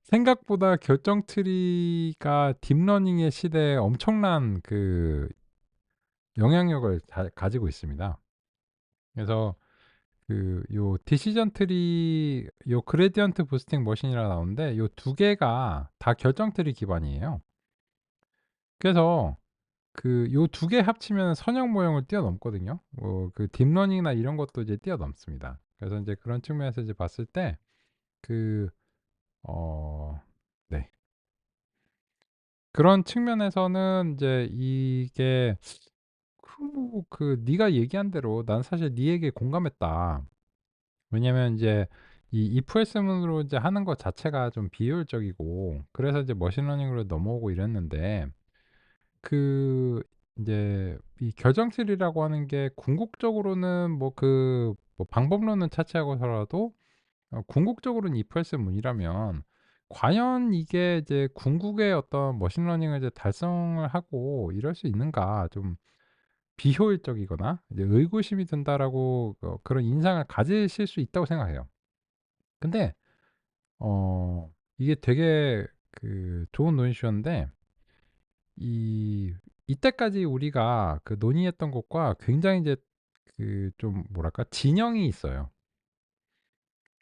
생각보다 결정 트리가 딥러닝의 시대에 엄청난 영향력을 가지고 있습니다. 그래서 요 디시전 트리 요 그레디언트 부스팅 머신이라 나오는데 요 두 개가 다 결정 트리 기반이에요. 그래서 요 두 개 합치면 선형 모형을 뛰어넘거든요. 딥러닝이나 이런 것도 이제 뛰어넘습니다. 그래서 인제 그런 측면에서 이제 봤을 때 그 어 네. 그런 측면에서는 인제 이게 네가 얘기한 대로 난 사실 네 얘기에 공감했다. 왜냐면 인제 이 if else 문으로 이제 하는 것 자체가 좀 비효율적이고 그래서 이제 머신러닝으로 넘어오고 이랬는데 그 인제 이 결정틀이라고 하는 게 궁극적으로는 방법론은 차치하고서라도 궁극적으로는 if else 문이라면 과연 이게 이제 궁극의 어떤 머신러닝을 이제 달성을 하고 이럴 수 있는가 좀 비효율적이거나 이제 의구심이 든다라고 그런 인상을 가지실 수 있다고 생각해요. 근데 이게 되게 좋은 논의주셨는데 이때까지 우리가 논의했던 것과 굉장히 이제 좀 뭐랄까 진영이 있어요.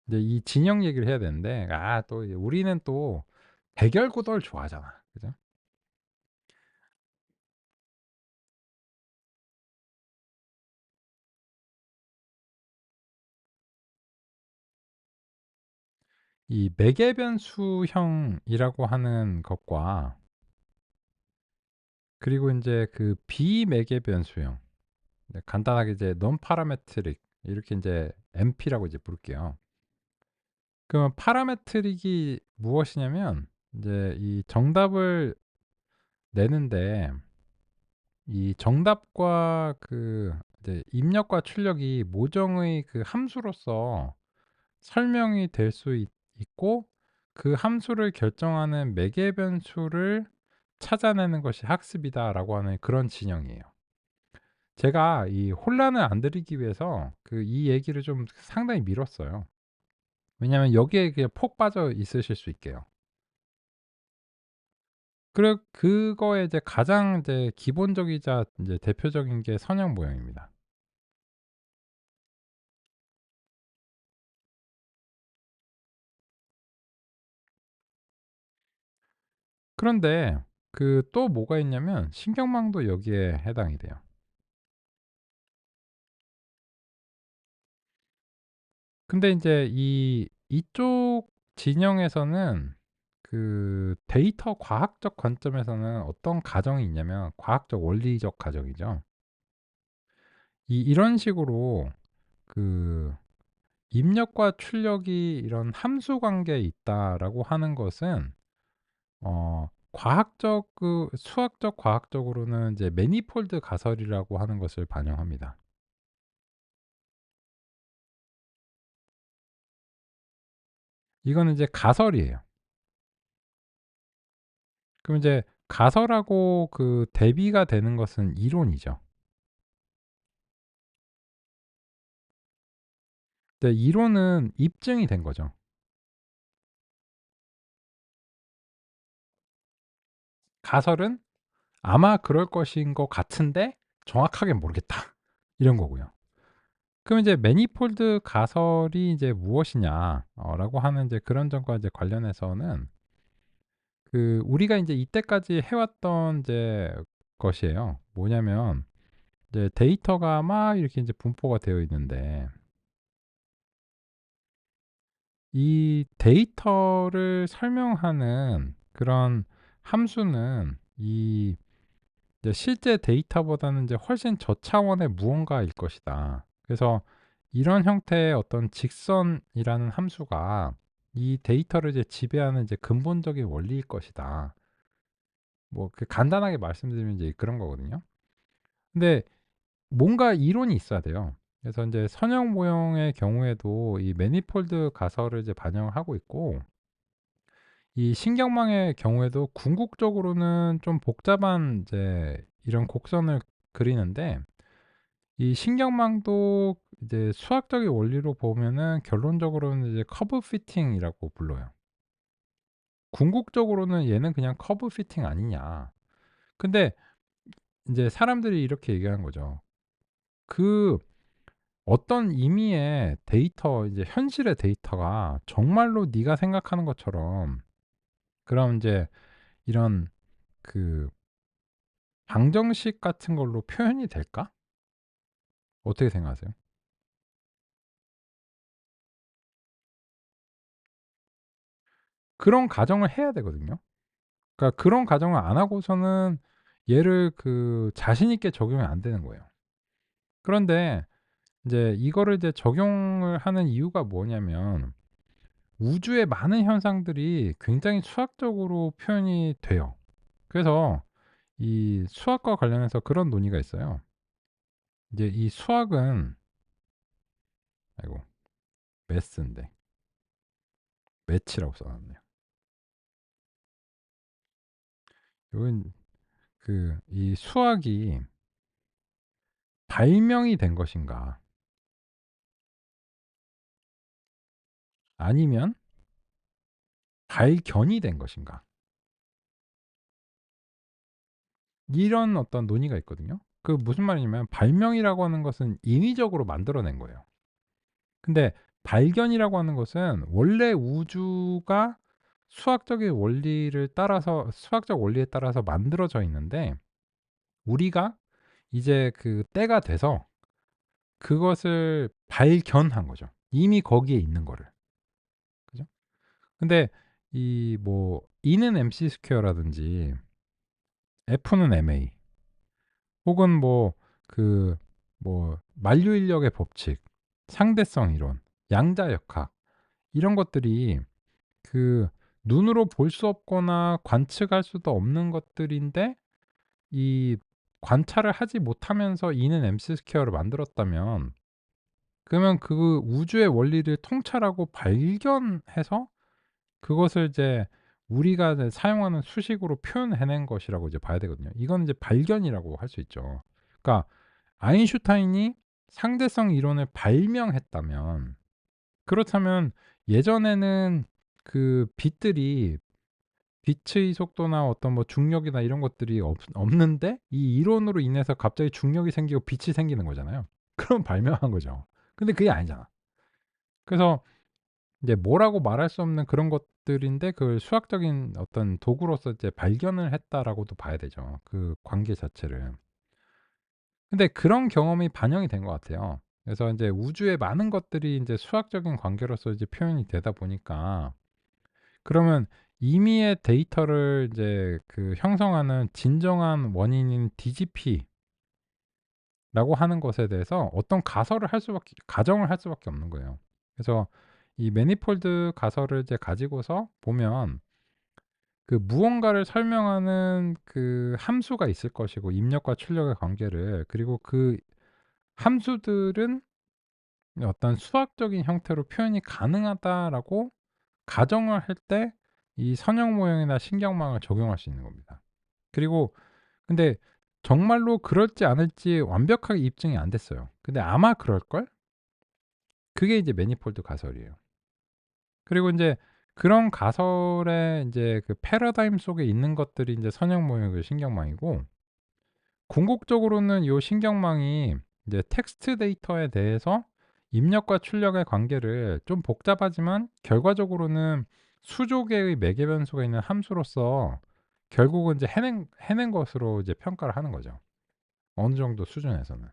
이제 이 진영 얘기를 해야 되는데 또 이제 우리는 또 대결 구도를 좋아하잖아. 그죠? 이 매개 변수형이라고 하는 것과 그리고 인제 비매개 변수형, 네 간단하게 이제 non parametric 이렇게 인제 MP라고 이제 부를게요. 그러면 파라메트릭이 무엇이냐면 인제 이 정답을 내는데 이 정답과 이제 입력과 출력이 모정의 함수로서 설명이 될 수 있고 그 함수를 결정하는 매개 변수를 찾아내는 것이 학습이다라고 하는 그런 진영이에요. 제가 이 혼란을 안 드리기 위해서 이 얘기를 좀 상당히 미뤘어요. 왜냐하면 여기에 그냥 폭 빠져 있으실 수 있게요. 그래 그거에 이제 가장 이제 기본적이자 인제 대표적인 게 선형 모형입니다. 그런데 또 뭐가 있냐면 신경망도 여기에 해당이 돼요. 근데 인제 이쪽 진영에서는 데이터 과학적 관점에서는 어떤 가정이 있냐면 과학적 원리적 가정이죠. 이런 식으로 그 입력과 출력이 이런 함수 관계에 있다라고 하는 것은 수학적 과학적으로는 이제 매니폴드 가설이라고 하는 것을 반영합니다. 이거는 이제 가설이에요. 그럼 이제 가설하고 대비가 되는 것은 이론이죠. 근데 이론은 입증이 된 거죠. 가설은 아마 그럴 것인 것 같은데 정확하게 모르겠다. 이런 거고요. 그럼 이제 매니폴드 가설이 이제 무엇이냐 라고 하는 이제 그런 점과 이제 관련해서는 우리가 인제 이때까지 해 왔던 이제 것이에요. 뭐냐면 이제 데이터가 막 이렇게 인제 분포가 되어 있는데 이 데이터를 설명하는 그런 함수는 이제 실제 데이터보다는 이제 훨씬 저차원의 무언가일 것이다. 그래서 이런 형태의 어떤 직선이라는 함수가 이 데이터를 이제 지배하는 이제 근본적인 원리일 것이다. 간단하게 말씀드리면 이제 그런 거거든요. 근데 뭔가 이론이 있어야 돼요. 그래서 인제 선형 모형의 경우에도 이 매니폴드 가설을 이제 반영하고 있고 이 신경망의 경우에도 궁극적으로는 좀 복잡한 이제 이런 곡선을 그리는데 이 신경망도 이제 수학적인 원리로 보면은 결론적으로는 이제 커브 피팅이라고 불러요. 궁극적으로는 얘는 그냥 커브 피팅 아니냐. 근데 인제 사람들이 이렇게 얘기하는 거죠. 그 어떤 임의의 데이터 이제 현실의 데이터가 정말로 네가 생각하는 것처럼 그런 인제 이런 그 방정식 같은 걸로 표현이 될까? 어떻게 생각하세요? 그런 가정을 해야 되거든요. 그러니까 그런 가정을 안 하고서는 얘를 그 자신 있게 적용이 안 되는 거예요. 그런데 인제 이거를 이제 적용을 하는 이유가 뭐냐면 우주의 많은 현상들이 굉장히 수학적으로 표현이 돼요. 그래서 이 수학과 관련해서 그런 논의가 있어요. 이제 이 수학은 아이고 매스인데 매치라고 써 놨네요. 요건 그 이 수학이 발명이 된 것인가 아니면 발견이 된 것인가 이런 어떤 논의가 있거든요. 그 무슨 말이냐면 발명이라고 하는 것은 인위적으로 만들어낸 거예요. 근데 발견이라고 하는 것은 원래 우주가 수학적인 원리를 따라서 수학적 원리에 따라서 만들어져 있는데 우리가 이제 그 때가 돼서 그것을 발견한 거죠. 이미 거기에 있는 거를. 그죠? 근데 이 뭐 E는 MC 스퀘어라든지 F는 MA 혹은 뭐 그 뭐 만류인력의 법칙, 상대성 이론, 양자역학 이런 것들이 그 눈으로 볼 수 없거나 관측할 수도 없는 것들인데 이 관찰을 하지 못하면서 E는 MC 스퀘어를 만들었다면 그러면 그 우주의 원리를 통찰하고 발견해서 그것을 이제 우리가 이제 사용하는 수식으로 표현해낸 것이라고 이제 봐야 되거든요. 이건 이제 발견이라고 할 수 있죠. 그러니까 아인슈타인이 상대성 이론을 발명했다면 그렇다면 예전에는 그 빛들이 빛의 속도나 어떤 뭐 중력이나 이런 것들이 없는데 이 이론으로 인해서 갑자기 중력이 생기고 빛이 생기는 거잖아요. 그럼 발명한 거죠. 근데 그게 아니잖아. 그래서 이제 뭐라고 말할 수 없는 그런 것들인데 그걸 수학적인 어떤 도구로서 이제 발견을 했다라고도 봐야 되죠, 그 관계 자체를. 근데 그런 경험이 반영이 된 것 같아요. 그래서 인제 우주의 많은 것들이 인제 수학적인 관계로서 이제 표현이 되다 보니까 그러면 임의의 데이터를 이제 그 형성하는 진정한 원인인 DGP라고 하는 것에 대해서 어떤 가정을 할 수밖에 없는 거예요. 그래서 이 매니폴드 가설을 이제 가지고서 보면 그 무언가를 설명하는 그 함수가 있을 것이고 입력과 출력의 관계를 그리고 그 함수들은 어떤 수학적인 형태로 표현이 가능하다라고 가정을 할 때 이 선형 모형이나 신경망을 적용할 수 있는 겁니다. 그리고 근데 정말로 그럴지 않을지 완벽하게 입증이 안 됐어요. 근데 아마 그럴걸? 그게 이제 매니폴드 가설이에요. 그리고 인제 그런 가설의 인제 그 패러다임 속에 있는 것들이 인제 선형 모형이고 신경망이고 궁극적으로는 요 신경망이 이제 텍스트 데이터에 대해서 입력과 출력의 관계를 좀 복잡하지만 결과적으로는 수조 개의 매개 변수가 있는 함수로서 결국은 이제 해낸 것으로 이제 평가를 하는 거죠, 어느 정도 수준에서는.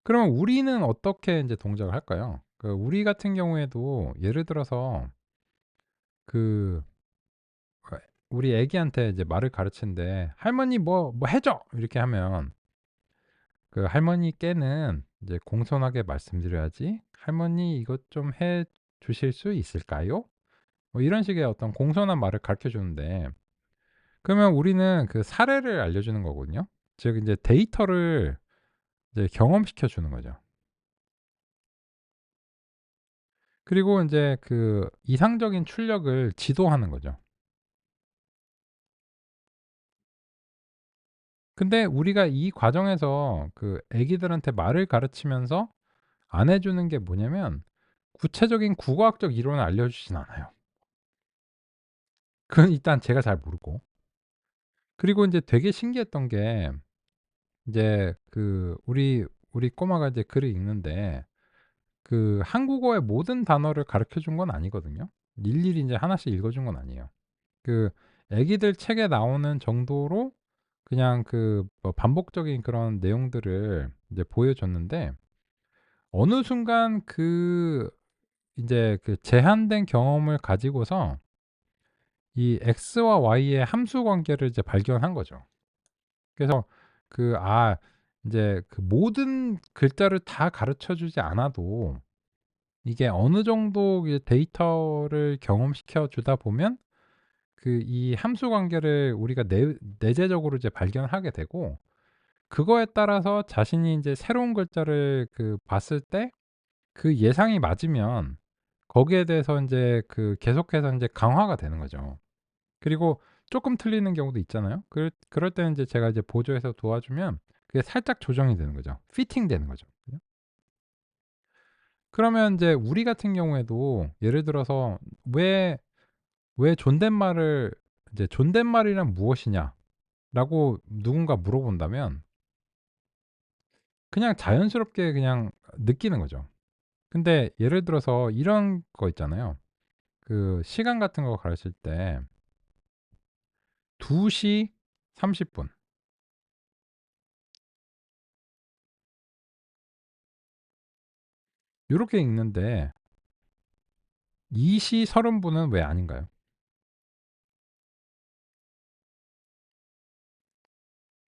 그러면 우리는 어떻게 인제 동작을 할까요? 그 우리 같은 경우에도 예를 들어서 그 우리 애기한테 이제 말을 가르치는데 "할머니 뭐 해 줘." 이렇게 하면 그 할머니께는 이제 공손하게 말씀드려야지 "할머니 이것 좀 해 주실 수 있을까요?" 뭐 이런 식의 어떤 공손한 말을 가르쳐 주는데 그러면 우리는 그 사례를 알려주는 거거든요. 즉 인제 데이터를 이제 경험시켜 주는 거죠. 그리고 인제 그 이상적인 출력을 지도하는 거죠. 근데 우리가 이 과정에서 그 애기들한테 말을 가르치면서 안 해 주는 게 뭐냐면 구체적인 국어학적 이론을 알려주진 않아요. 그건 일단 제가 잘 모르고. 그리고 인제 되게 신기했던 게 인제 우리 꼬마가 이제 글을 읽는데 한국어의 모든 단어를 가르쳐 준 건 아니거든요. 일일이 인제 하나씩 읽어 준 건 아니에요. 그 애기들 책에 나오는 정도로 그냥 뭐 반복적인 그런 내용들을 이제 보여줬는데 어느 순간 인제 제한된 경험을 가지고서 이 x와 y의 함수 관계를 이제 발견한 거죠. 그래서 인제 모든 글자를 다 가르쳐 주지 않아도 이게 어느 정도 이제 데이터를 경험시켜 주다 보면 이 함수 관계를 우리가 내재적으로 이제 발견하게 되고 그거에 따라서 자신이 인제 새로운 글자를 봤을 때 예상이 맞으면 거기에 대해서 인제 계속해서 인제 강화가 되는 거죠. 그리고 쪼끔 틀리는 경우도 있잖아요. 그럴 때는 인제 제가 이제 보조해서 도와주면 그게 살짝 조정이 되는 거죠. 피팅 되는 거죠. 그죠? 그러면 인제 우리 같은 경우에도 예를 들어서 왜 존댓말을 이제 "존댓말이란 무엇이냐?"라고 누군가 물어본다면 그냥 자연스럽게 그냥 느끼는 거죠. 근데 예를 들어서 이런 거 있잖아요. 시간 같은 거 가르칠 때 2시 30분 요렇게 읽는데 2시 30 분은 왜 아닌가요?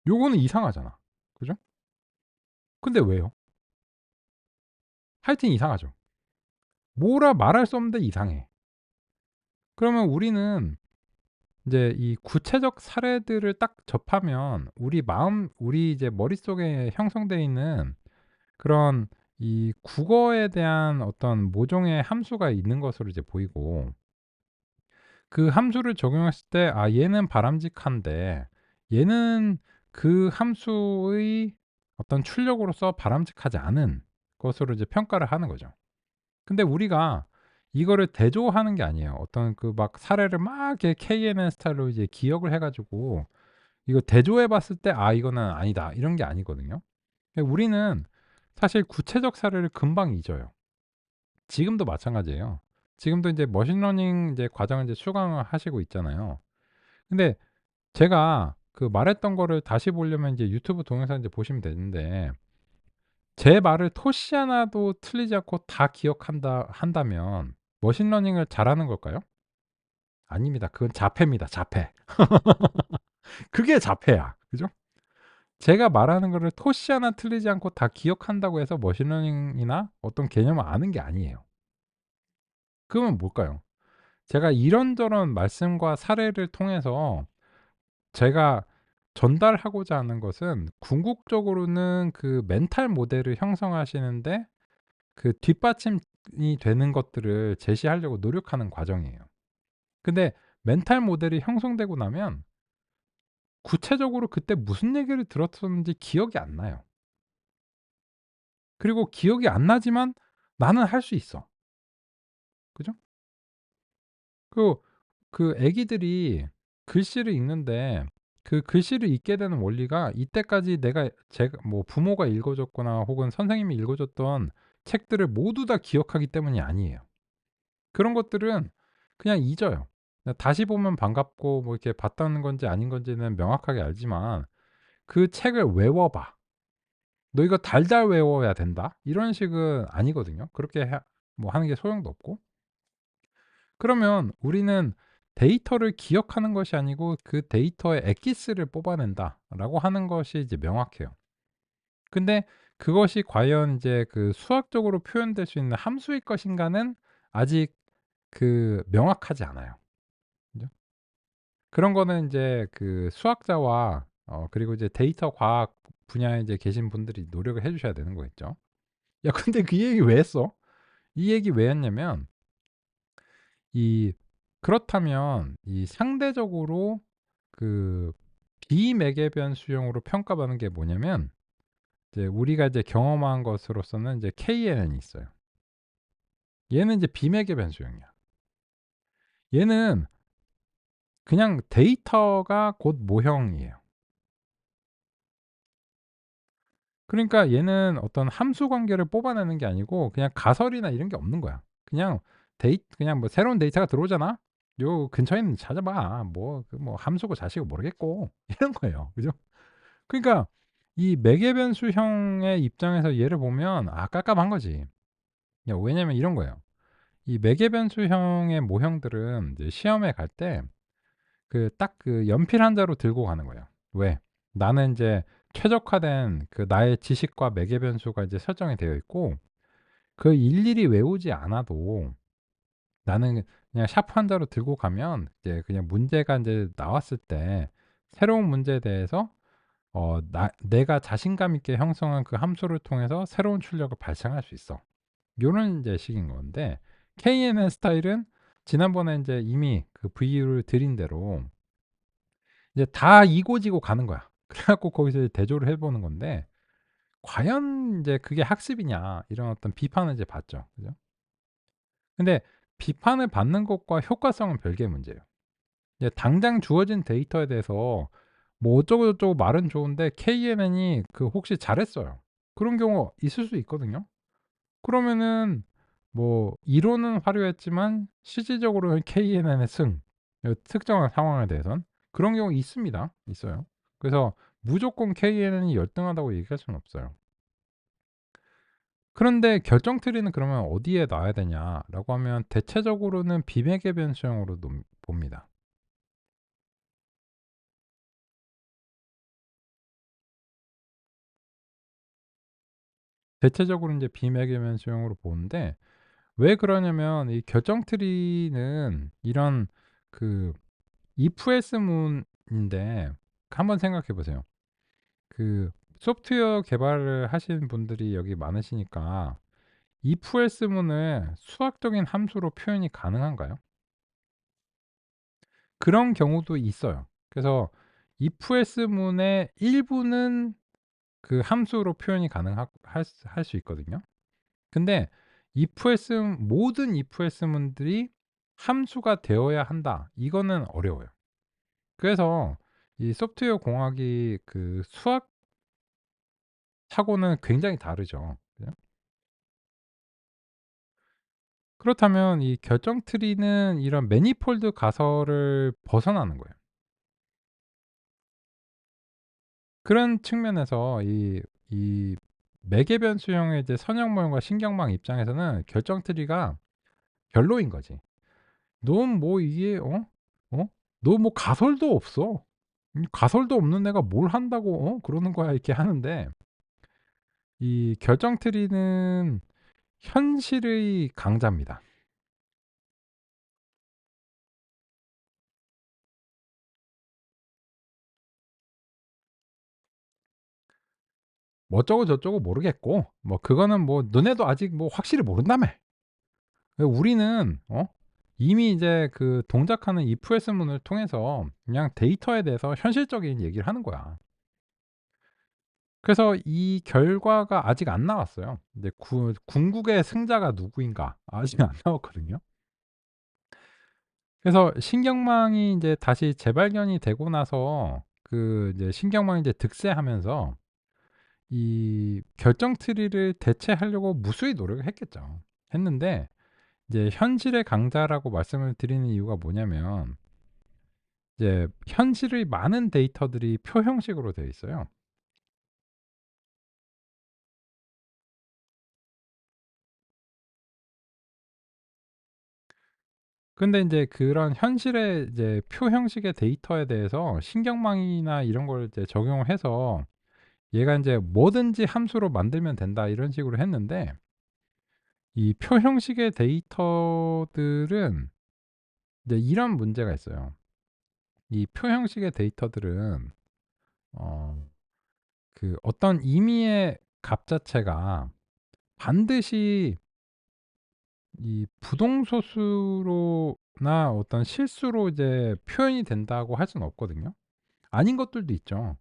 요거는 이상하잖아. 그죠? 근데 왜요? 하여튼 이상하죠. 뭐라 말할 수 없는데 이상해. 그러면 우리는 인제 이 구체적 사례들을 딱 접하면 우리 이제 머릿속에 형성돼 있는 그런 이 국어에 대한 어떤 모종의 함수가 있는 것으로 이제 보이고 함수를 적용했을 때 '아 얘는 바람직한데 얘는 함수의 어떤 출력으로서 바람직하지 않은 것으로 이제 평가를 하는 거죠. 근데 우리가 이거를 대조하는 게 아니에요. 어떤 막 사례를 막 이렇게 KNN 스타일로 이제 기억을 해 가지고 이거 대조해 봤을 때 '아 이거는 아니다.' 이런 게 아니거든요. 우리는 사실 구체적 사례를 금방 잊어요. 지금도 마찬가지예요. 지금도 인제 머신러닝 이제 과정을 이제 수강을 하시고 있잖아요. 근데 제가 말했던 거를 다시 보려면 이제 유튜브 동영상 이제 보시면 되는데 제 말을 토시 하나도 틀리지 않고 다 한다면 머신러닝을 잘하는 걸까요? 아닙니다. 그건 자폐입니다, 자폐. 그게 자폐야. 그죠? 제가 말하는 거를 토시 하나 틀리지 않고 다 기억한다고 해서 머신러닝이나 어떤 개념을 아는 게 아니에요. 그러면 뭘까요? 제가 이런저런 말씀과 사례를 통해서 제가 전달하고자 하는 것은 궁극적으로는 멘탈 모델을 형성하시는데 뒷받침이 되는 것들을 제시하려고 노력하는 과정이에요. 근데 멘탈 모델이 형성되고 나면 구체적으로 그때 무슨 얘기를 들었었는지 기억이 안 나요. 그리고 기억이 안 나지만 나는 할 수 있어. 그죠? 그 애기들이 글씨를 읽는데 글씨를 읽게 되는 원리가 이때까지 제가 뭐 부모가 읽어 줬거나 혹은 선생님이 읽어 줬던 책들을 모두 다 기억하기 때문이 아니에요. 그런 것들은 그냥 잊어요. 그냥 다시 보면 반갑고 뭐 이렇게 봤다는 건지 아닌 건지는 명확하게 알지만 "그 책을 외워 봐. 너 이거 달달 외워야 된다." 이런 식은 아니거든요. 그렇게 하는 게 소용도 없고. 그러면 우리는 데이터를 기억하는 것이 아니고 그 데이터의 엑기스를 뽑아낸다라고 하는 것이 이제 명확해요. 근데 그것이 과연 이제 수학적으로 표현될 수 있는 함수일 것인가는 아직 명확하지 않아요. 그죠? 그런 거는 인제 수학자와 그리고 이제 데이터 과학 분야에 이제 계신 분들이 노력을 해 주셔야 되는 거겠죠. 야 근데 그 얘기 왜 했어? 이 얘기 왜 했냐면 이 그렇다면 이 상대적으로 그 비매개변 수용으로 평가받는 게 뭐냐면 이제 우리가 이제 경험한 것으로서는 이제 KNN이 있어요. 얘는 이제 비매개 변수형이야. 얘는 그냥 데이터가 곧 모형이에요. 그러니까 얘는 어떤 함수 관계를 뽑아내는 게 아니고 그냥 가설이나 이런 게 없는 거야. 그냥 뭐 새로운 데이터가 들어오잖아. 요 근처에 있는지 찾아봐. 뭐 뭐 함수고 자시고 모르겠고 이런 거예요. 그죠? 그러니까 이 매개 변수형의 입장에서 얘를 보면 깝깝한 거지. 왜냐면 이런 거예요. 이 매개 변수형의 모형들은 이제 시험에 갈 때 딱 연필 한 자루 들고 가는 거예요. 왜? 나는 인제 최적화된 나의 지식과 매개 변수가 이제 설정이 되어 있고 일일이 외우지 않아도 나는 그냥 샤프 한 자루 들고 가면 이제 그냥 문제가 인제 나왔을 때 새로운 문제에 대해서 내가 자신감 있게 형성한 그 함수를 통해서 새로운 출력을 발생할 수 있어. 요런 인제 식인 건데 KNN 스타일은 지난번에 인제 이미 비유를 드린 대로 이제 다 이고지고 가는 거야. 그래 갖고 거기서 이제 대조를 해 보는 건데 과연 인제 그게 학습이냐 이런 어떤 비판을 이제 받죠. 그죠? 근데 비판을 받는 것과 효과성은 별개의 문제예요. 이제 당장 주어진 데이터에 대해서 뭐 어쩌고 저쩌고 말은 좋은데 KNN이 혹시 잘했어요. 그런 경우 있을 수 있거든요. 그러면은 뭐 이론은 화려했지만 실질적으로는 KNN의 승. 특정한 상황에 대해선 그런 경우 있습니다. 있어요. 그래서 무조건 KNN이 열등하다고 얘기할 수는 없어요. 그런데 결정 트리는 그러면 어디에 놔야 되냐라고 하면 대체적으로는 비매개 변수형으로 봅니다. 대체적으로 이제 비매개 변수형으로 보는데 왜 그러냐면 이 결정 트리는 이런 그 if else 문인데 한번 생각해 보세요. 소프트웨어 개발을 하시는 분들이 여기 많으시니까 if else 문을 수학적인 함수로 표현이 가능한가요? 그런 경우도 있어요. 그래서 if else 문의 일부는 함수로 표현이 가능하 할 수 있거든요. 근데 모든 if else 문들이 함수가 되어야 한다. 이거는 어려워요. 그래서 이 소프트웨어 공학이 수학하고는 굉장히 다르죠. 그죠? 그렇다면 이 결정 트리는 이런 매니폴드 가설을 벗어나는 거예요. 그런 측면에서 이 매개 변수형의 이제 선형 모형과 신경망 입장에서는 결정 트리가 별로인 거지. "넌 뭐 이게 어? 너 뭐 가설도 없어. 가설도 없는 애가 뭘 한다고 그러는 거야." 이렇게 하는데 이 결정 트리는 현실의 강자입니다. 뭐 어쩌고 저쩌고 모르겠고 뭐 그거는 뭐 "너네도 아직 뭐 확실히 모른다며." 우리는 이미 이제 동작하는 if else 문을 통해서 그냥 데이터에 대해서 현실적인 얘기를 하는 거야. 그래서 이 결과가 아직 안 나왔어요. 이제 궁극의 승자가 누구인가 아직 안 나왔거든요. 그래서 신경망이 이제 다시 재발견이 되고 나서 이제 신경망이 이제 득세하면서 이 결정 트리를 대체하려고 무수히 노력을 했겠죠. 했는데 이제 현실의 강자라고 말씀을 드리는 이유가 뭐냐면 이제 현실의 많은 데이터들이 표 형식으로 되어 있어요. 근데 인제 그런 현실의 이제 표 형식의 데이터에 대해서 신경망이나 이런 걸 이제 적용을 해서 얘가 인제 "뭐든지 함수로 만들면 된다." 이런 식으로 했는데 이 표 형식의 데이터들은 이제 이런 문제가 있어요. 이 표 형식의 데이터들은 어 어떤 임의의 값 자체가 반드시 이 부동소수로나 어떤 실수로 이제 표현이 된다고 할 수는 없거든요. 아닌 것들도 있죠.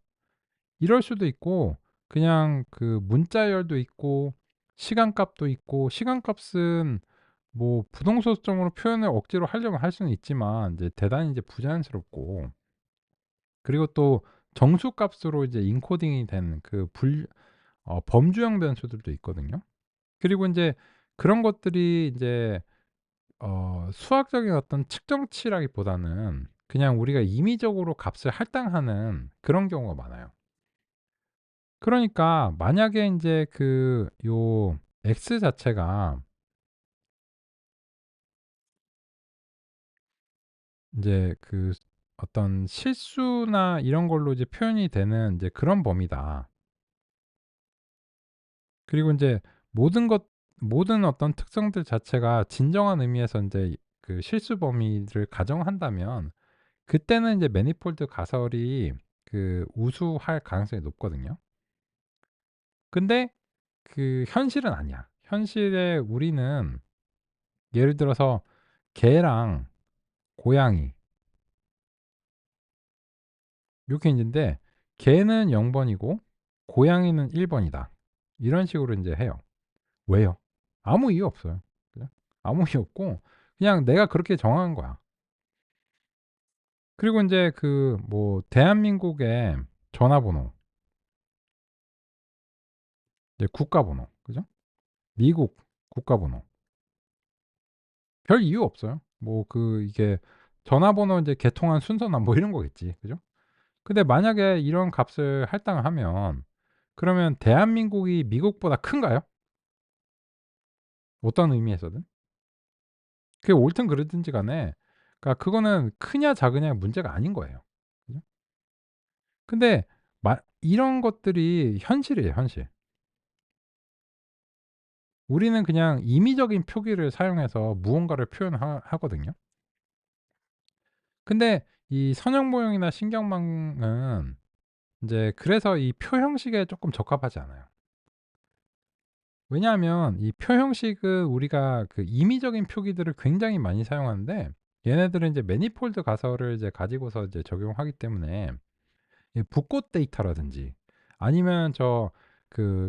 이럴 수도 있고 그냥 문자열도 있고 시간값도 있고 시간값은 뭐 부동소속점으로 표현을 억지로 하려면 할 수는 있지만 이제 대단히 이제 부자연스럽고, 그리고 또 정수값으로 이제 인코딩이 된 그 범주형 변수들도 있거든요. 그리고 인제 그런 것들이 인제 수학적인 어떤 측정치라기보다는 그냥 우리가 임의적으로 값을 할당하는 그런 경우가 많아요. 그러니까 만약에 인제 요 x 자체가 인제 어떤 실수나 이런 걸로 이제 표현이 되는 인제 그런 범위다. 그리고 인제 모든 것 모든 어떤 특성들 자체가 진정한 의미에서 인제 그 실수 범위를 가정한다면 그때는 이제 매니폴드 가설이 우수할 가능성이 높거든요. 근데 현실은 아니야. 현실에 우리는 예를 들어서 개랑 고양이 요렇게 있는데, 개는 0 번이고 고양이는 1 번이다. 이런 식으로 인제 해요. 왜요? 아무 이유 없어요. 그냥 아무 이유 없고 그냥 내가 그렇게 정한 거야. 그리고 인제 뭐 대한민국의 전화번호, 이제 국가번호, 그죠? 미국 국가번호. 별 이유 없어요. 뭐 이게 전화번호 인제 개통한 순서나 뭐 이런 거겠지. 그죠? 근데 만약에 이런 값을 할당을 하면 그러면 대한민국이 미국보다 큰가요? 어떤 의미에서든. 그게 옳든 그르든지 간에 그러니까 그거는 크냐 작으냐의 문제가 아닌 거예요. 그죠? 근데 이런 것들이 현실이에요, 현실. 우리는 그냥 임의적인 표기를 사용해서 무언가를 하거든요. 근데 이 선형 모형이나 신경망은 인제 그래서 이 표 형식에 쪼끔 적합하지 않아요. 왜냐하면 이 표 형식은 우리가 임의적인 표기들을 굉장히 많이 사용하는데, 얘네들은 이제 매니폴드 가설을 이제 가지고서 이제 적용하기 때문에 이 붓꽃 데이터라든지 아니면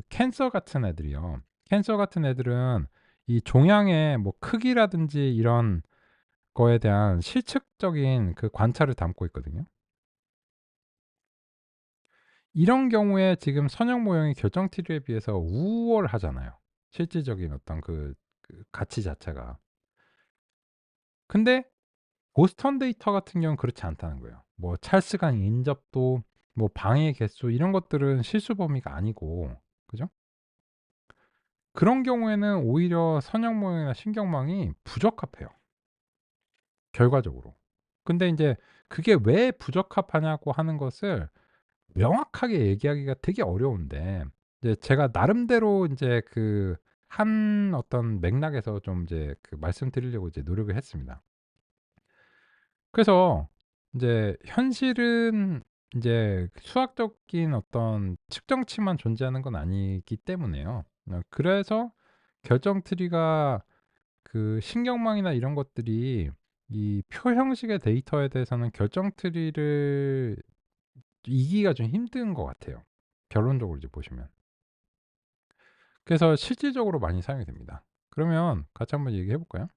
캔서 같은 애들이요. 캔서 같은 애들은 이 종양의 뭐 크기라든지 이런 거에 대한 실측적인 관찰을 담고 있거든요. 이런 경우에 지금 선형 모형이 결정티류에 비해서 우월하잖아요. 실질적인 어떤 가치 자체가. 근데 보스턴 데이터 같은 경우는 그렇지 않다는 거예요. 뭐 찰스강 인접도, 뭐 방해 개수 이런 것들은 실수 범위가 아니고, 그죠? 그런 경우에는 오히려 선형 모형이나 신경망이 부적합해요, 결과적으로. 근데 인제 그게 왜 부적합하냐고 하는 것을 명확하게 얘기하기가 되게 어려운데, 이제 제가 나름대로 인제 한 어떤 맥락에서 좀 이제 말씀드리려고 이제 노력을 했습니다. 그래서 인제 현실은 인제 수학적인 어떤 측정치만 존재하는 건 아니기 때문에요. 그래서 결정 트리가 신경망이나 이런 것들이 이 표 형식의 데이터에 대해서는 결정 트리를 이기기가 좀 힘든 것 같아요, 결론적으로 이제 보시면. 그래서 실질적으로 많이 사용이 됩니다. 그러면 같이 한번 얘기해 볼까요?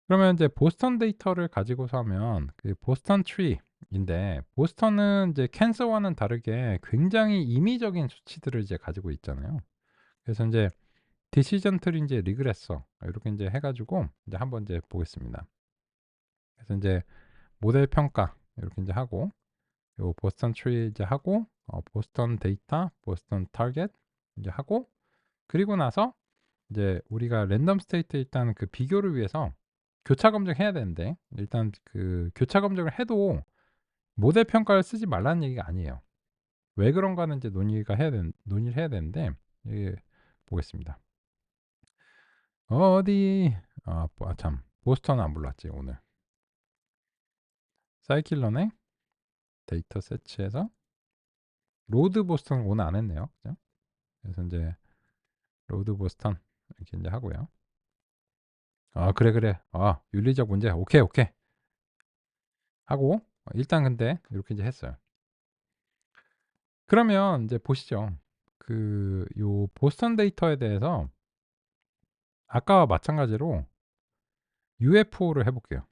그러면 이제 보스턴 데이터를 가지고서 하면 보스턴 트리인데, 보스턴은 이제 캔서와는 다르게 굉장히 임의적인 수치들을 이제 가지고 있잖아요. 그래서 인제 디시전 트리인지 리그레서 이렇게 인제 해 가지고 이제 한번 이제 보겠습니다. 그래서 인제 모델 평가 이렇게 인제 하고, 요 보스턴 트리 이제 하고, 보스턴 데이터, 보스턴 타겟 이제 하고, 그리고 나서 이제 우리가 랜덤 스테이트 일단 비교를 위해서 교차 검증해야 되는데, 일단 교차 검증을 해도 모델 평가를 쓰지 말라는 얘기가 아니에요. 왜 그런가는 이제 논의를 해야 되는데, 예, 보겠습니다. 어디 참 보스턴은 안 불렀지 오늘. 사이클론의 데이터 세치에서 로드 보스턴 오늘 안 했네요. 그죠? 그래서 이제 로드 보스턴 이렇게 이제 하고요. 그래, 그래. 윤리적 문제. 오케이, 오케이. 하고 일단 근데 이렇게 이제 했어요. 그러면 이제 보시죠. 요 보스턴 데이터에 대해서 아까와 마찬가지로 UFO를 해 볼게요.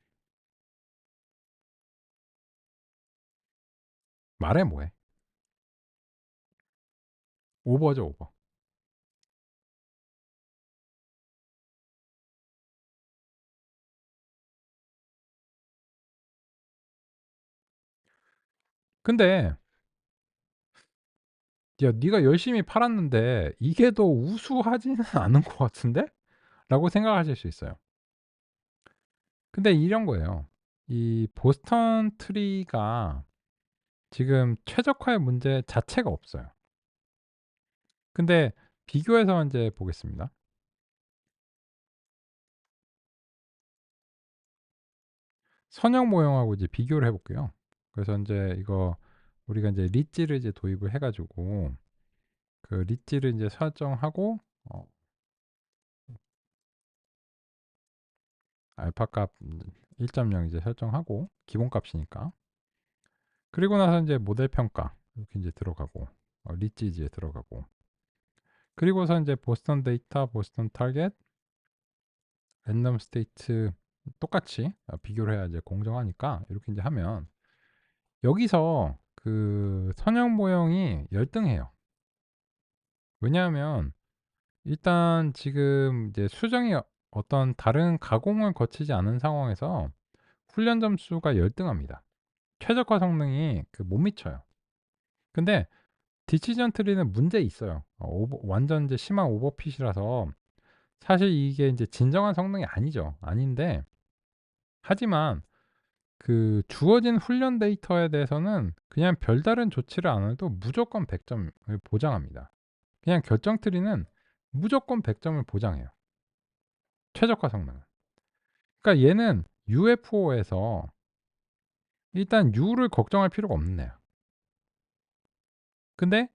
말해 뭐해. 오버죠, 오버. 근데 야 네가 열심히 팔았는데 이게 더 우수하지는 않은 것 같은데? 라고 생각하실 수 있어요. 근데 이런 거예요. 이 보스턴 트리가 지금 최적화의 문제 자체가 없어요. 근데 비교해서 인제 보겠습니다. 선형 모형하고 이제 비교를 해 볼게요. 그래서 인제 이거 우리가 인제 리지를 이제 도입을 해 가지고 그 리지를 인제 설정하고 어 알파 값 1.0 이제 설정하고 기본값이니까. 그리고 나서 인제 모델 평가 이렇게 인제 들어가고 리지 이제 들어가고 그리고서 인제 보스턴 데이터, 보스턴 타겟, 랜덤 스테이트 똑같이 비교를 해야 이제 공정하니까 이렇게 인제 하면 여기서 그 선형 모형이 열등해요. 왜냐하면 일단 지금 이제 수정이 어떤 다른 가공을 거치지 않은 상황에서 훈련 점수가 열등합니다. 최적화 성능이 그 못 미쳐요. 근데 디시전 트리는 문제 있어요. 오버 완전 이제 심한 오버핏이라서 사실 이게 인제 진정한 성능이 아니죠. 아닌데 하지만 그 주어진 훈련 데이터에 대해서는 그냥 별다른 조치를 안 해도 무조건 100 점을 보장합니다. 그냥 결정 트리는 무조건 100 점을 보장해요, 최적화 성능은. 그러니까 얘는 UFO에서 일단 U를 걱정할 필요가 없네요. 근데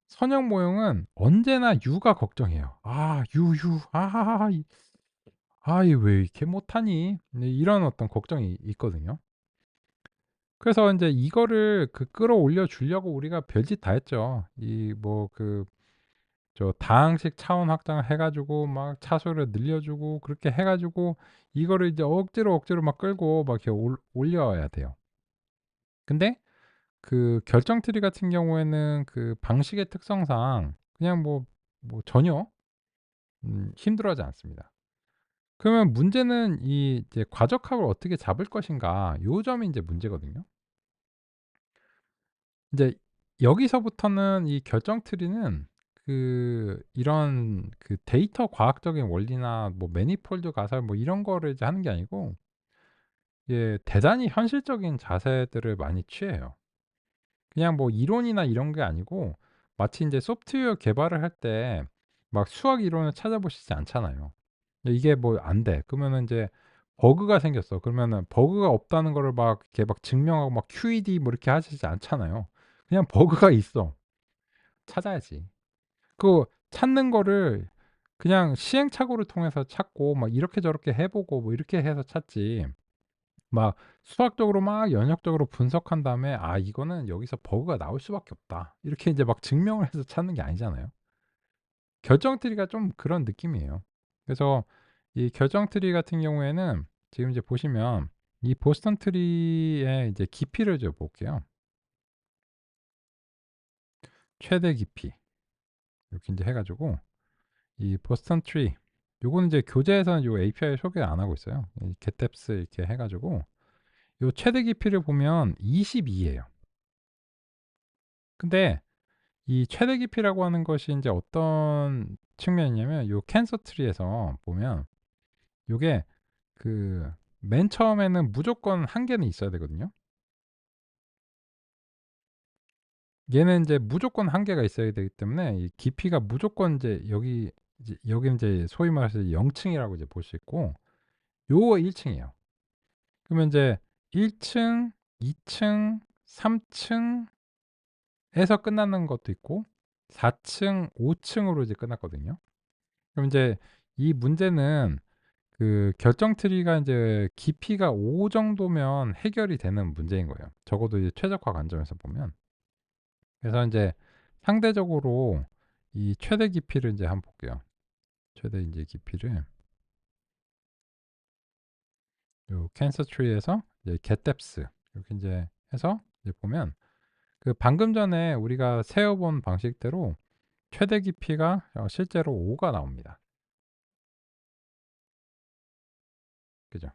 선형 모형은 언제나 U가 걱정이에요. '아 U 아하하하 이 이 왜 이렇게 못하니?' 네 이런 어떤 걱정이 있거든요. 그래서 인제 이거를 그 끌어올려 주려고 우리가 별짓 다 했죠. 이 뭐 그 저 다항식 차원 확장을 해 가지고 막 차수를 늘려 주고 그렇게 해 가지고 이거를 이제 억지로 막 끌고 막 이렇게 올려야 돼요. 근데 그 결정 트리 같은 경우에는 그 방식의 특성상 그냥 뭐 전혀 힘들어하지 않습니다. 그러면 문제는 이 이제 과적합을 어떻게 잡을 것인가 요 점이 인제 문제거든요. 인제 여기서부터는 이 결정 트리는 그 이런 그 데이터 과학적인 원리나 뭐 매니폴드 가설 뭐 이런 거를 이제 하는 게 아니고 예 대단히 현실적인 자세들을 많이 취해요. 그냥 뭐 이론이나 이런 게 아니고 마치 인제 소프트웨어 개발을 할 때 막 수학 이론을 찾아보시지 않잖아요. 이게 뭐 안 돼. 그러면은 인제 버그가 생겼어. 그러면은 버그가 없다는 거를 막 이렇게 막 증명하고 막 QED 뭐 이렇게 하시지 않잖아요. 그냥 버그가 있어. 찾아야지. 그 찾는 거를 그냥 시행착오를 통해서 찾고 막 이렇게 저렇게 해 보고 뭐 이렇게 해서 찾지 막 수학적으로 막 연역적으로 분석한 다음에 '아 이거는 여기서 버그가 나올 수밖에 없다.' 이렇게 인제 막 증명을 해서 찾는 게 아니잖아요. 결정 트리가 좀 그런 느낌이에요. 그래서 이 결정 트리 같은 경우에는 지금 이제 보시면 이 보스턴 트리의 이제 깊이를 좀 볼게요. 최대 깊이 이렇게 인제 해 가지고 이 보스턴 트리 요거는 이제 교재에서는 요 API 소개를 안 하고 있어요. 이 getDepth 이렇게 해 가지고 요 최대 깊이를 보면 22 예요. 근데 이 최대 깊이라고 하는 것이 인제 어떤 측면이냐면 요 캔서 트리에서 보면 요게 그 맨 처음에는 무조건 한 개는 있어야 되거든요. 얘는 인제 무조건 한 개가 있어야 되기 때문에 이 깊이가 무조건 인제 여기 이제 여기 인제 소위 말해서 0 층이라고 이제 볼 수 있고 요거 1 층이에요. 그러면 인제 1 층, 2 층, 3 층에서 끝나는 것도 있고 4 층, 5 층으로 이제 끝났거든요. 그럼 인제 이 문제는 그 결정 트리가 인제 깊이가 5 정도면 해결이 되는 문제인 거예요. 적어도 이제 최적화 관점에서 보면. 그래서 인제 상대적으로 이 최대 깊이를 인제 한번 볼게요. 최대 인제 깊이를. 요 캔서 트리에서 이제 get depth 이렇게 인제 해서 이제 보면 그 방금 전에 우리가 세어 본 방식대로 최대 깊이가 실제로 5가 나옵니다. 그죠?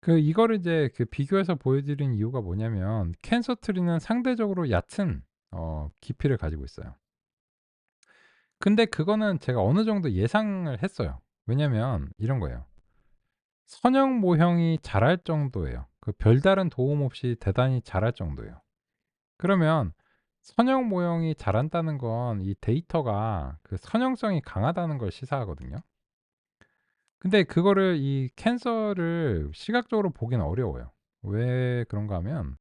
이거를 이제 비교해서 보여드린 이유가 뭐냐면 캔서 트리는 상대적으로 얕은 깊이를 가지고 있어요. 근데 그거는 제가 어느 정도 예상을 했어요. 왜냐면 이런 거예요. 선형 모형이 자랄 정도예요. 별다른 도움 없이 대단히 자랄 정도예요. 그러면 선형 모형이 자란다는 건 이 데이터가 선형성이 강하다는 걸 시사하거든요. 근데 그거를 이 캔서를 시각적으로 보기는 어려워요. 왜 그런가 하면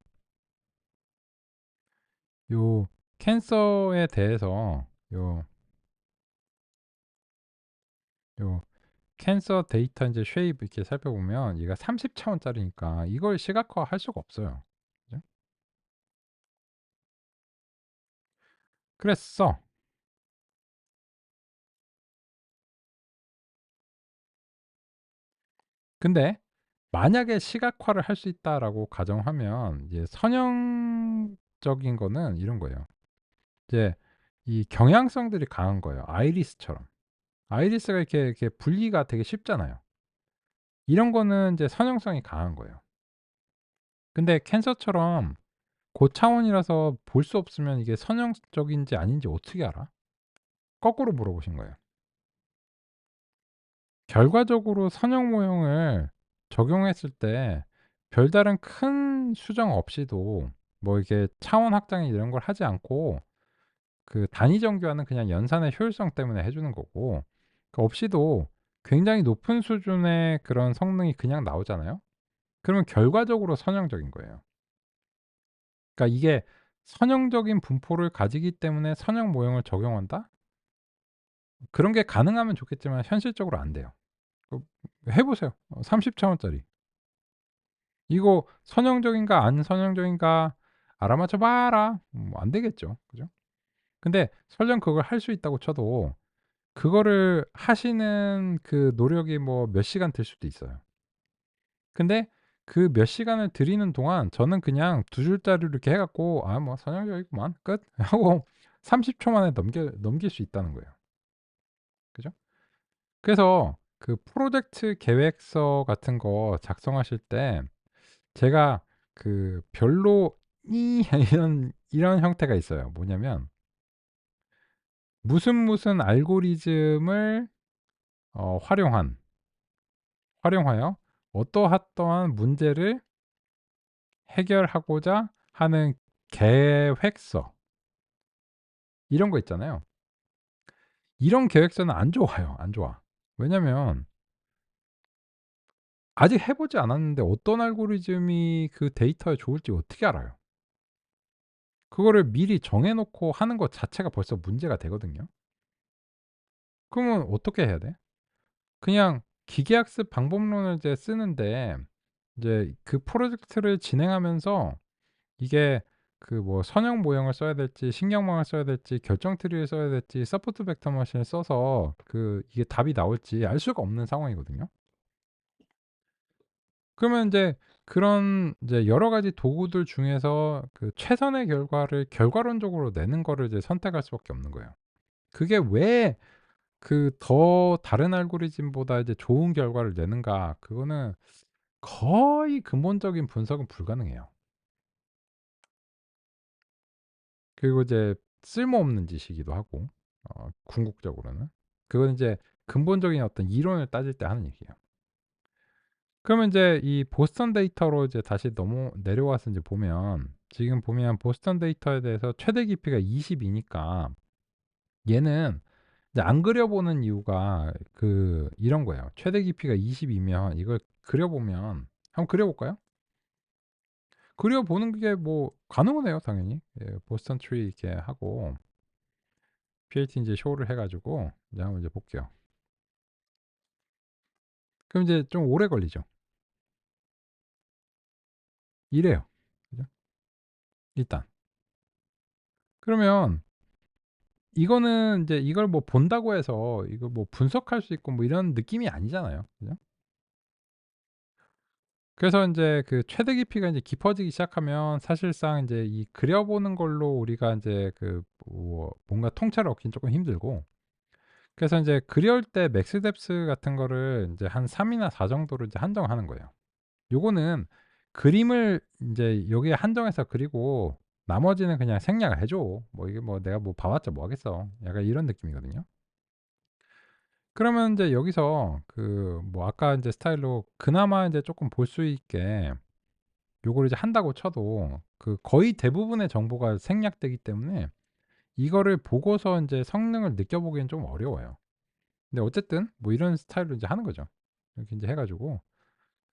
요 캔서에 대해서 요 캔서 데이터 인제 쉐입 이렇게 살펴보면 얘가 30 차원짜리니까 이걸 시각화할 수가 없어요. 그죠? 그랬어. 근데 만약에 시각화를 할 수 있다라고 가정하면 이제 선형적인 거는 이런 거예요. 이제 이 경향성들이 강한 거예요. 아이리스처럼. 아이리스가 이렇게 분리가 되게 쉽잖아요. 이런 거는 이제 선형성이 강한 거예요. 근데 캔서처럼 고차원이라서 볼 수 없으면 이게 선형적인지 아닌지 어떻게 알아? 거꾸로 물어보신 거예요. 결과적으로 선형 모형을 적용했을 때 별다른 큰 수정 없이도 뭐 이게 차원 확장 이런 걸 하지 않고 단위 정교화는 그냥 연산의 효율성 때문에 해 주는 거고 없이도 굉장히 높은 수준의 그런 성능이 그냥 나오잖아요. 그러면 결과적으로 선형적인 거예요. 그러니까 이게 선형적인 분포를 가지기 때문에 선형 모형을 적용한다? 그런 게 가능하면 좋겠지만 현실적으로 안 돼요. 그 해 보세요. 30 차원짜리. 이거 선형적인가 안 선형적인가 알아맞혀 봐라. 안 되겠죠. 그죠? 근데 설령 그걸 할 수 있다고 쳐도 그거를 하시는 노력이 뭐 몇 시간 들 수도 있어요. 근데 그 몇 시간을 들이는 동안 저는 그냥 두 줄짜리로 이렇게 해 갖고 '아 뭐 선형적이구만. 끝.' 하고 30초 만에 넘길 수 있다는 거예요. 그죠? 그래서 프로젝트 계획서 같은 거 작성하실 때 제가 별로 이런 형태가 있어요. 뭐냐면 무슨 무슨 알고리즘을 활용하여 어떠한 문제를 해결하고자 하는 계획서 이런 거 있잖아요. 이런 계획서는 안 좋아요. 안 좋아. 왜냐면 아직 해 보지 않았는데 어떤 알고리즘이 데이터에 좋을지 어떻게 알아요? 그거를 미리 정해 놓고 하는 것 자체가 벌써 문제가 되거든요. 그러면 어떻게 해야 돼? 그냥 기계학습 방법론을 이제 쓰는데 이제 프로젝트를 진행하면서 이게 뭐 선형 모형을 써야 될지 신경망을 써야 될지 결정 트리를 써야 될지 서포트 벡터 머신을 써서 이게 답이 나올지 알 수가 없는 상황이거든요. 그러면 인제 그런 이제 여러 가지 도구들 중에서 최선의 결과를 결과론적으로 내는 거를 이제 선택할 수밖에 없는 거예요. 그게 왜 더 다른 알고리즘보다 이제 좋은 결과를 내는가 그거는 거의 근본적인 분석은 불가능해요. 그리고 이제 쓸모없는 짓이기도 하고 궁극적으로는. 그건 이제 근본적인 어떤 이론을 따질 때 하는 얘기예요. 그러면 인제 이 보스턴 데이터로 이제 다시 내려와서 인제 보면 지금 보면 보스턴 데이터에 대해서 최대 깊이가 20 이니까 얘는 이제 안 그려 보는 이유가 이런 거예요. 최대 깊이가 20 이면 이걸 그려 보면 한번 그려 볼까요? 그려 보는 게 뭐 가능은 해요 당연히. 예 보스턴 트리 이렇게 하고 PLT 인제 쇼를 해 가지고 이제 한번 이제 볼게요. 그럼 이제 좀 오래 걸리죠. 이래요. 그죠? 일단. 그러면 이거는 인제 이걸 뭐 본다고 해서 이걸 뭐 분석할 수 있고 뭐 이런 느낌이 아니잖아요. 그죠? 그래서 인제 그 최대 깊이가 인제 깊어지기 시작하면 사실상 인제 이 그려 보는 걸로 우리가 인제 그 뭐 뭔가 통찰을 얻기는 쪼끔 힘들고, 그래서 인제 그릴 때 맥스 뎁스 같은 거를 인제 한 3 이나 4 정도로 이제 한정하는 거예요. 요거는 그림을 인제 여기에 한정해서 그리고 나머지는 그냥 생략을 해 줘. 뭐 이게 뭐 내가 뭐 봐 봤자 뭐 하겠어. 약간 이런 느낌이거든요. 그러면 인제 여기서 그 뭐 아까 인제 스타일로 그나마 인제 쪼끔 볼 수 있게 요거를 이제 한다고 쳐도 그 거의 대부분의 정보가 생략되기 때문에 이거를 보고서 인제 성능을 느껴보기엔 좀 어려워요. 근데 어쨌든 뭐 이런 스타일로 인제 하는 거죠. 이렇게 인제 해 가지고,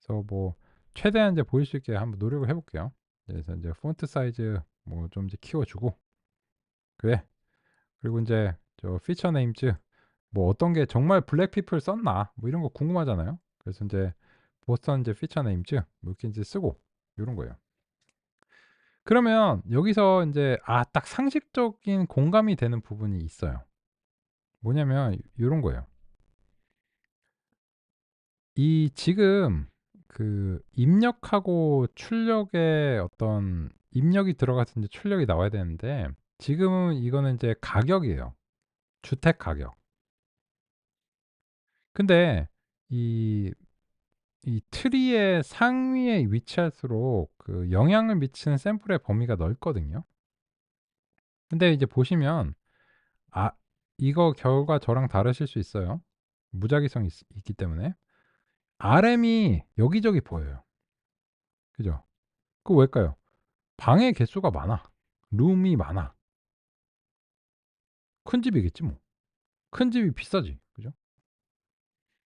그래서 뭐 최대한 이제 보일 수 있게 한번 노력을 해 볼게요. 그래서 인제 폰트 사이즈 뭐 좀 이제 키워 주고, 그래. 그리고 인제 저 피처 네임즈 뭐 어떤 게 정말 블랙 피플 썼나 뭐 이런 거 궁금하잖아요. 그래서 인제 보스턴 인제 피처 네임즈 뭐 이렇게 인제 쓰고 요런 거예요. 그러면 여기서 인제 딱 상식적인 공감이 되는 부분이 있어요. 뭐냐면 요런 거예요. 이 지금 그 입력하고 출력의 어떤 입력이 들어가서 인제 출력이 나와야 되는데, 지금은 이거는 인제 가격이에요. 주택 가격. 근데 이 트리의 상위에 위치할수록 그 영향을 미치는 샘플의 범위가 넓거든요. 근데 이제 보시면 아 이거 결과 저랑 다르실 수 있어요. 무작위성이 있기 때문에. RM이 여기저기 보여요. 그죠? 그 왜일까요? 방의 개수가 많아. 룸이 많아. 큰 집이겠지 뭐. 큰 집이 비싸지. 그죠?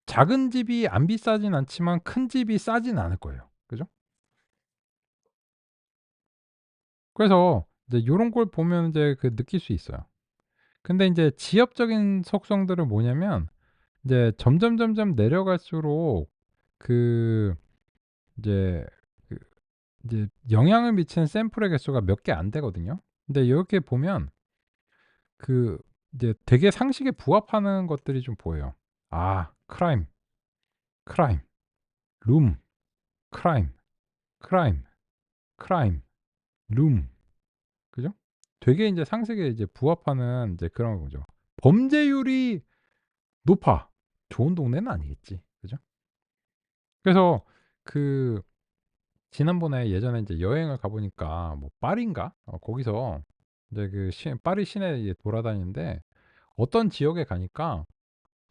작은 집이 안 비싸진 않지만 큰 집이 싸진 않을 거예요. 그죠? 그래서 이제 요런 걸 보면 이제 그 느낄 수 있어요. 근데 인제 지엽적인 속성들은 뭐냐면 이제 점점 내려갈수록 그 이제 그 이제 영향을 미치는 샘플의 개수가 몇 개 안 되거든요. 근데 요렇게 보면 그 이제 되게 상식에 부합하는 것들이 좀 보여요. 크라임, 크라임, 룸, 크라임, 크라임, 크라임, 룸. 그죠? 되게 인제 상식에 이제 부합하는 이제 그런 거죠. 범죄율이 높아. 좋은 동네는 아니겠지. 그죠? 그래서 그 지난번에 예전에 인제 여행을 가 보니까 뭐 파리인가? 거기서 인제 그 파리 시내에 이제 돌아다니는데 어떤 지역에 가니까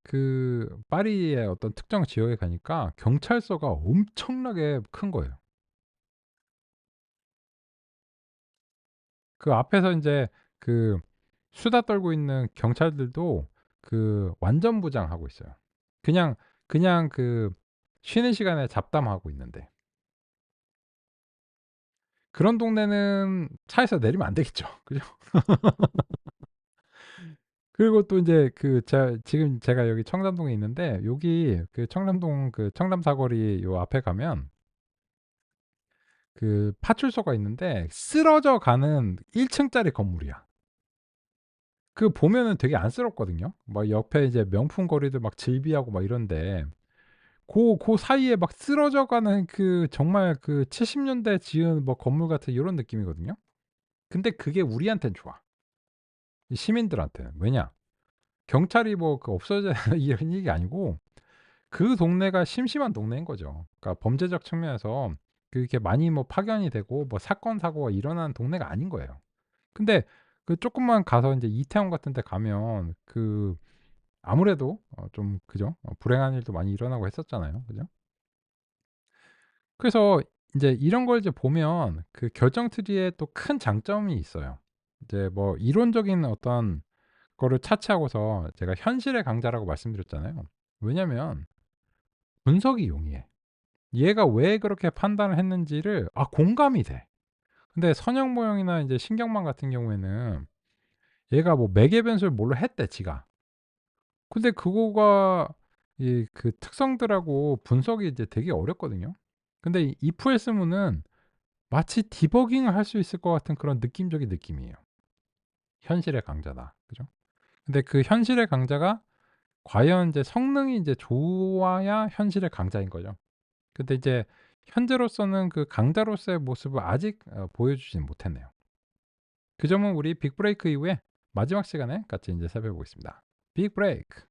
그 파리의 어떤 특정 지역에 가니까 경찰서가 엄청나게 큰 거예요. 그 앞에서 인제 그 수다 떨고 있는 경찰들도 그 완전 부장하고 있어요. 그냥 그 쉬는 시간에 잡담하고 있는데. 그런 동네는 차에서 내리면 안 되겠죠. 그죠? 그리고 또 인제 그 지금 제가 여기 청담동에 있는데, 여기 그 청담동 그 청담 사거리 요 앞에 가면 그 파출소가 있는데 쓰러져 가는 1 층짜리 건물이야. 그 보면은 되게 안쓰럽거든요. 막 옆에 이제 명품 거리들 막 즐비하고 막 이런데 고 사이에 막 쓰러져 가는 그 정말 그 70 년대 지은 뭐 건물 같은 요런 느낌이거든요. 근데 그게 우리한텐 좋아. 이 시민들한테는. 왜냐? 경찰이 뭐 그 없어져야 이런 얘기가 아니고 그 동네가 심심한 동네인 거죠. 그러니까 범죄적 측면에서 그렇게 많이 뭐 파견이 되고 뭐 사건 사고가 일어나는 동네가 아닌 거예요. 근데 그 쪼끔만 가서 인제 이태원 같은 데 가면 그 아무래도 좀 그죠? 불행한 일도 많이 일어나고 했었잖아요. 그죠? 그래서 인제 이런 걸 이제 보면 그 결정 트리에 또 큰 장점이 있어요. 이제 뭐 이론적인 어떤 거를 차치하고서 제가 현실의 강자라고 말씀드렸잖아요. 왜냐면 분석이 용이해. 얘가 왜 그렇게 판단을 했는지를 공감이 돼. 근데 선형 모형이나 인제 신경망 같은 경우에는 얘가 뭐 매개 변수를 뭘로 했대 지가. 근데 그거가 이 그 특성들하고 분석이 이제 되게 어렵거든요. 근데 이 if else 문은 마치 디버깅을 할 수 있을 것 같은 그런 느낌적인 느낌이에요. 현실의 강자다. 그죠? 근데 그 현실의 강자가 과연 인제 성능이 인제 좋아야 현실의 강자인 거죠. 근데 이제 현재로서는 그 강자로서의 모습을 아직 보여주지는 못했네요. 그 점은 우리 빅 브레이크 이후에 마지막 시간에 같이 인제 살펴보겠습니다. 빅 브레이크.